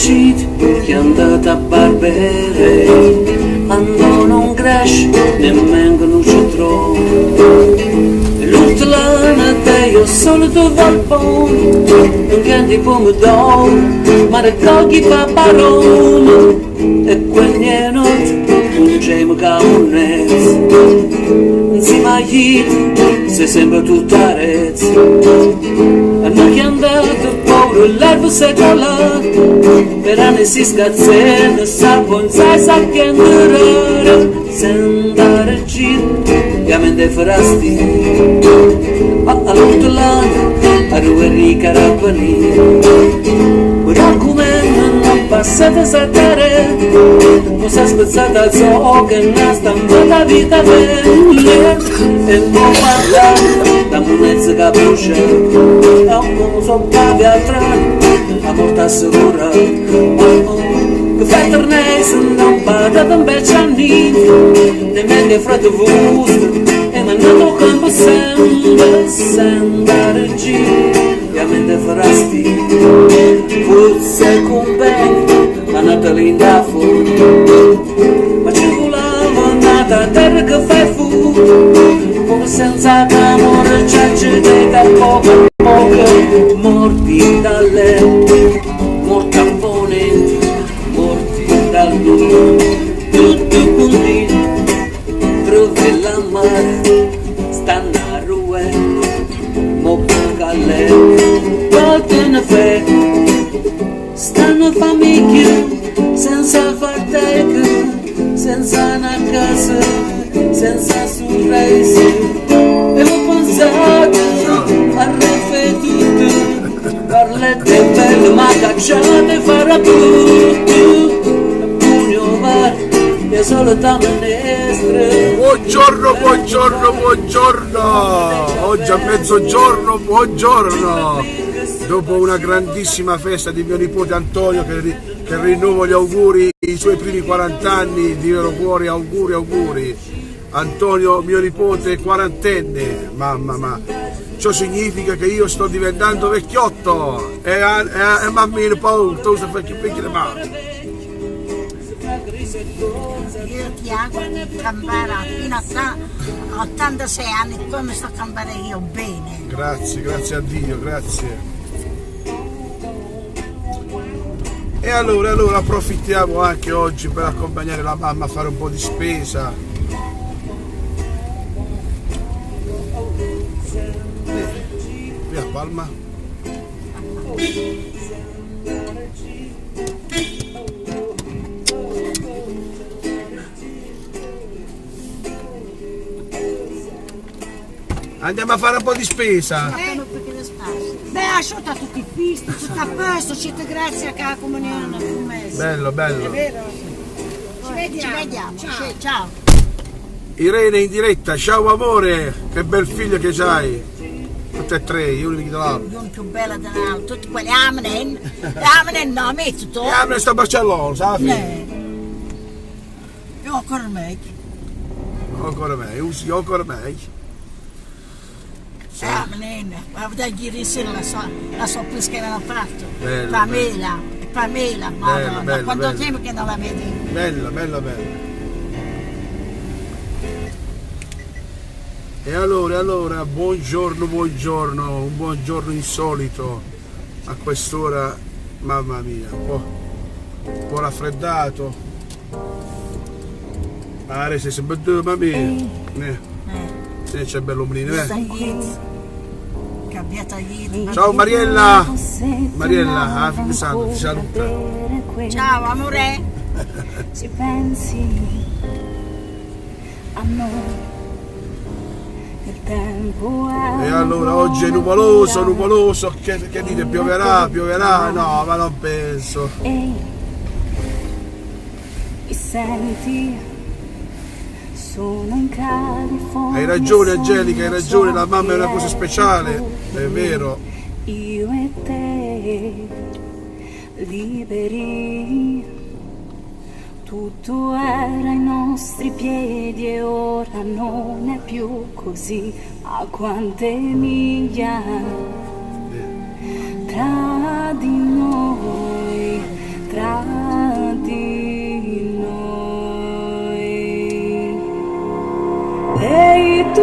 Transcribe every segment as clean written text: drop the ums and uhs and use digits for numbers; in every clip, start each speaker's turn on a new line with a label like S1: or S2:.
S1: decidi che è andata a barbere, andò non cresce, nemmeno non ci trova. L'ultima te io solito valpone, non canti pomodoro, ma raccogli paparone, e quelle notti non c'è mica un nezzo, insieme agli sei sempre tutta rezza. Hanno chiamato povero l'erba secolare, per anni si scazzena, s'abbonza e s'acchianderare, senza andare a giro, che a mente farasti, all'ortolano, a rueri carabani, ora come non passate a saltare, non si è spezzata al so che non stampata vita bella, e non parla, da monezza che brucia, e non so pavi a trano, a morta sicura, che fai tornare se non parla da un bel ciannino, te mette freddo vusto, e mi hanno campo sempre, senza andare giro, che mente farasti, forse con bene, ma nata linda fuori, ma ci volava nata a terra che fai fu, come senza amore c'è da poco a poco, morti da lei, morti a pone, morti da lui, tutto puntino, trovi la mare, stanno a rue, mo poca a lei, volte ne fai, stanno famiglia, senza farteca, senza una casa, senza sorrisi, e ho pensato a ripetuto, parlette belle ma cacciate farà tutto, pugno var, e solo da menestre.
S2: Buongiorno, buongiorno, buongiorno, oggi a mezzogiorno, buongiorno, dopo una grandissima festa di mio nipote Antonio che rinnovo gli auguri, i suoi primi 40 anni di vero cuore, auguri, auguri. Antonio, mio nipote, quarantenne, mamma, ciò significa che io sto diventando vecchiotto e mammino poi tu stai facendo male.
S3: Io ti auguro di campare fino a 86 anni come sto a campare io bene.
S2: Grazie, grazie a Dio, grazie. E allora approfittiamo anche oggi per accompagnare la mamma a fare un po' di spesa. Via Palma. Andiamo a fare un po' di spesa.
S3: Beh, asciutta tutti i fisti, tutto a posto, siete grazie a che la comunione fu messa.
S2: Bello, bello.
S3: È vero? Ci vediamo. Ciao.
S2: Irene in diretta, ciao amore, che bel figlio che c'hai. Tutte e tre, io mi chiedo l'altro.
S3: Non più bella dell'altro, tutti quelli amenen no, metti tu.
S2: Amenen sta a Barcellona, sai?
S3: Io ancora meglio.
S2: Ancora meglio, usi ancora meglio.
S3: Amenen, ma dagli ieri la so più che aveva fatto.
S2: Bello,
S3: Pamela, madonna,
S2: bello,
S3: quanto
S2: bello.
S3: tempo che non la vedi?
S2: Bella. E allora, buongiorno, un buongiorno insolito a quest'ora, mamma mia, un po' raffreddato. Pare sei sempre tu, mamma mia. C'è bello ombrino,
S3: Cambiata ieri.
S2: Ciao Mariella, ti saluta.
S3: Ciao amore.
S4: Se pensi a noi, il tempo è.
S2: E allora oggi è nuvoloso, che dite, pioverà? No, ma non penso.
S4: Ehi, mi senti? Sono in California.
S2: Hai ragione Angelica, hai ragione, la mamma è una cosa speciale, è vero.
S4: Io e te, liberi, tutto era ai nostri piedi e ora non è più così. A quante miglia tra di noi, tra di noi. Ehi tu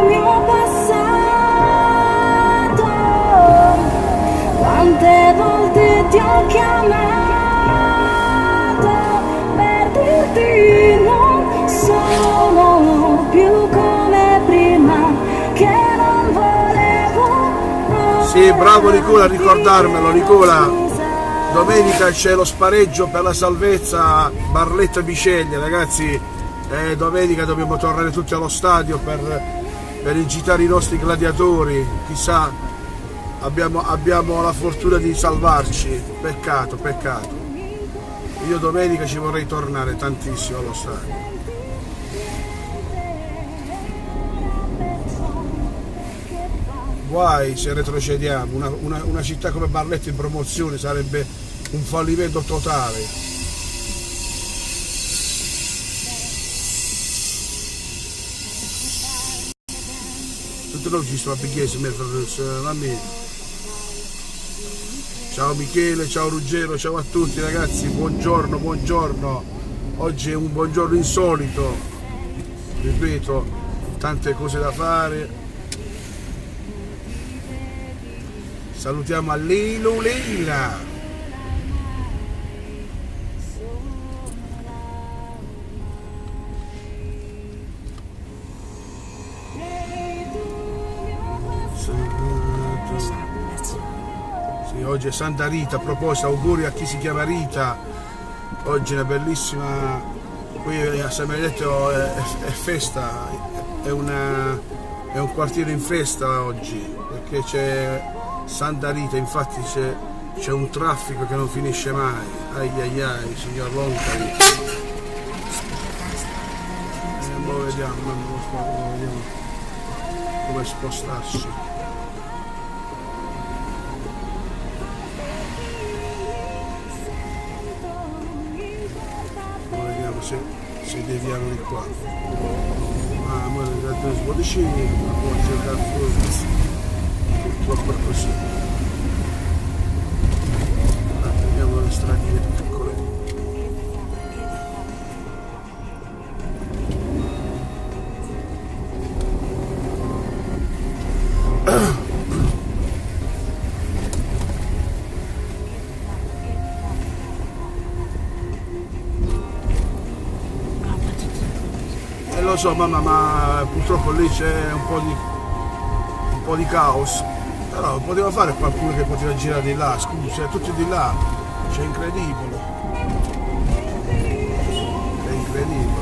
S4: mio passato, quante volte ti ho chiamato per dirti non sono più come prima, che non volevo.
S2: Sì, bravo Nicola a ricordarmelo, Nicola. Domenica c'è lo spareggio per la salvezza Barletta Biceglie, ragazzi. Domenica dobbiamo tornare tutti allo stadio per incitare i nostri gladiatori. Chissà, abbiamo la fortuna di salvarci. Peccato, peccato. Io domenica ci vorrei tornare tantissimo allo stadio. Guai se retrocediamo, una città come Barletta in promozione sarebbe un fallimento totale. Tutto noi ci sto a Bigliese, a me. Ciao Michele, ciao Ruggero, ciao a tutti ragazzi, buongiorno, buongiorno. Oggi è un buongiorno insolito, ripeto, tante cose da fare. Salutiamo a Lilo Leila. Sì, oggi è Santa Rita, a proposito, auguri a chi si chiama Rita. Oggi è una bellissima, qui a San Benedetto è festa, è un quartiere in festa oggi, perché c'è Santa Rita, infatti c'è un traffico che non finisce mai. Ai ai ai, signor Loncari. Vediamo come spostarsi. Vediamo se deviamo di qua. Ah, ma un po' di scena, purtroppo è così. Vediamo le stradine piccole. Lo so mamma, ma purtroppo lì c'è un po' di caos. Però poteva fare qualcuno che poteva girare di là, scusa, tutti di là, c'è incredibile. È incredibile.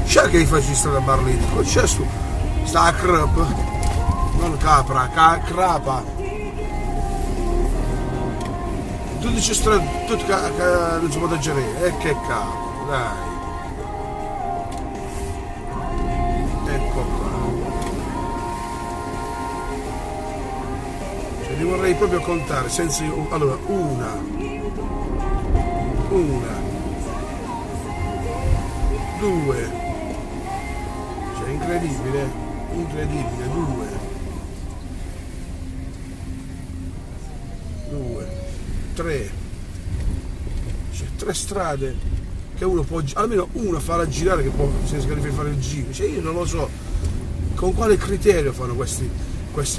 S2: C'è che facci strada Barletta, c'è su, sta a crap, non capra, crapa. Tu dici strada, tutto che non si può agire, e che capo, dai. Ecco qua. Li vorrei proprio contare senza. Allora, una, due, cioè incredibile, due, tre, cioè 3 strade che uno può, almeno una farà girare, che può, senza che deve fare il giro, cioè io non lo so con quale criterio fanno questi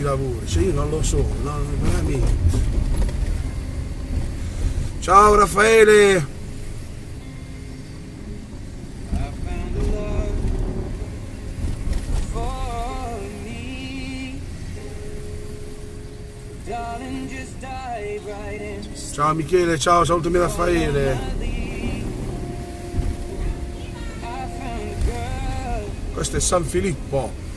S2: lavori, cioè io non lo so, no, veramente. Ciao Raffaele. Ciao Michele, ciao, salutami Raffaele. Questo è San Filippo.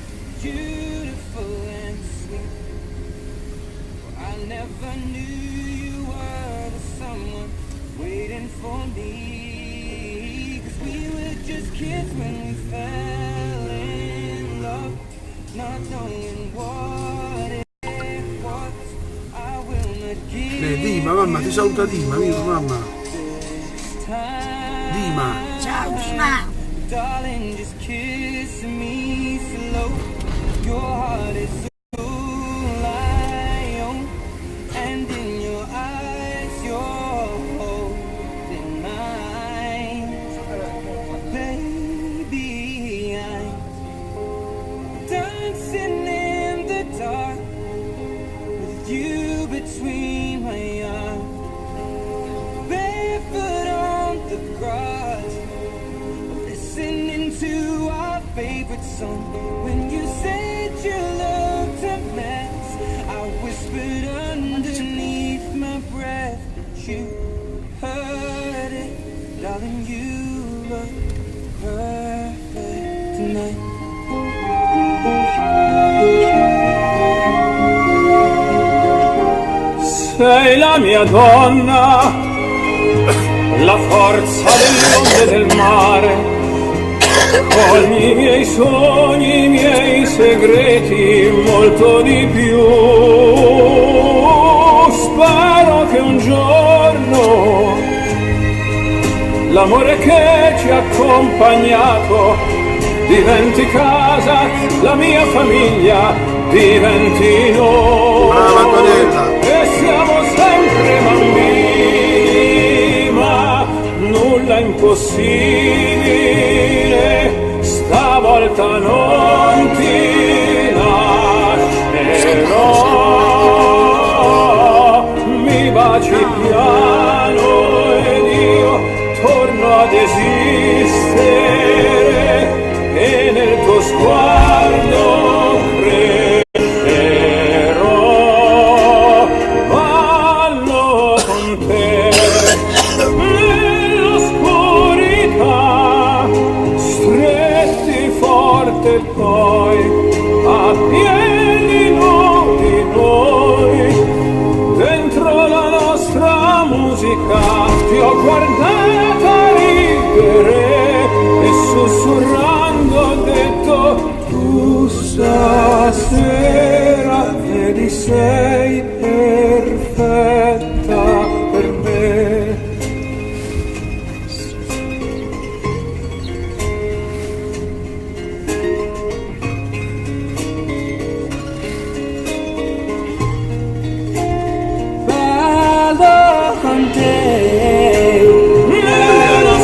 S2: Dima, mamma, ti saluta Dima, amico, mamma. Dima.
S3: Ciao Dima.
S1: Darling, just kiss me slow. Your heart is so lion, and in your eyes you're holding. When you said you looked a mess, I whispered underneath my breath, but you heard it, darling. You look perfect tonight. Sei la mia donna, la forza dell'onde del mare, cogli i miei sogni, i miei segreti, molto di più. Spero che un giorno l'amore che ci ha accompagnato diventi casa, la mia famiglia diventi noi. E siamo sempre bambini, ma nulla è impossibile, stavolta non ti lascerò. Mi baci piano ed io torno ad esistere e nel tuo sguardo e poi a piedi nudi noi, dentro la nostra musica ti ho guardata ridere e sussurrando ho detto: tu stasera vedi sei perfetta per me. Con te nell'oscurità,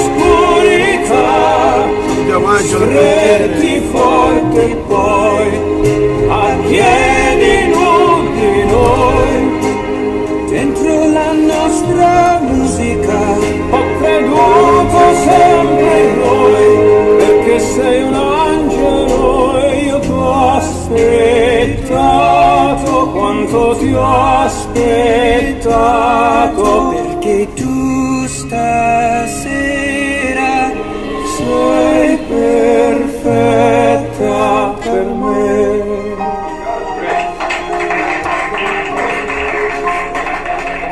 S1: stretti forte poi a piedi nudi noi, dentro la nostra musica ho creduto sempre in noi, perché sei un angelo e io t'ho aspettato quanto ti ho aspettato, perché tu stasera sei perfetta per me.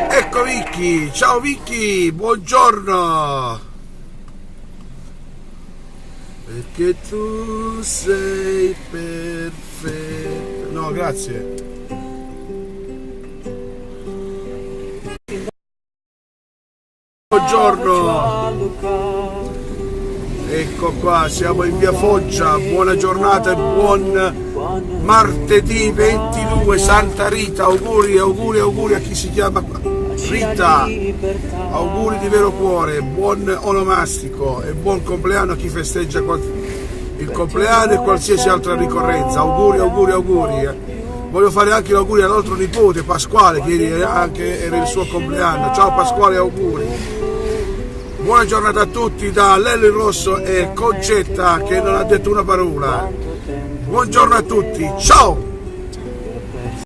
S2: Ecco Vicky, ciao Vicky, buongiorno. Perché tu sei perfetta. No, grazie. Buongiorno, ecco qua, siamo in via Foggia, buona giornata e buon martedì 22 Santa Rita, auguri a chi si chiama Rita, auguri di vero cuore, buon onomastico e buon compleanno a chi festeggia il compleanno e qualsiasi altra ricorrenza, auguri. Voglio fare anche gli auguri all'altro nipote Pasquale, che ieri era il suo compleanno. Ciao Pasquale, auguri. Buona giornata a tutti da Lello il Rosso e Concetta che non ha detto una parola. Buongiorno a tutti, ciao!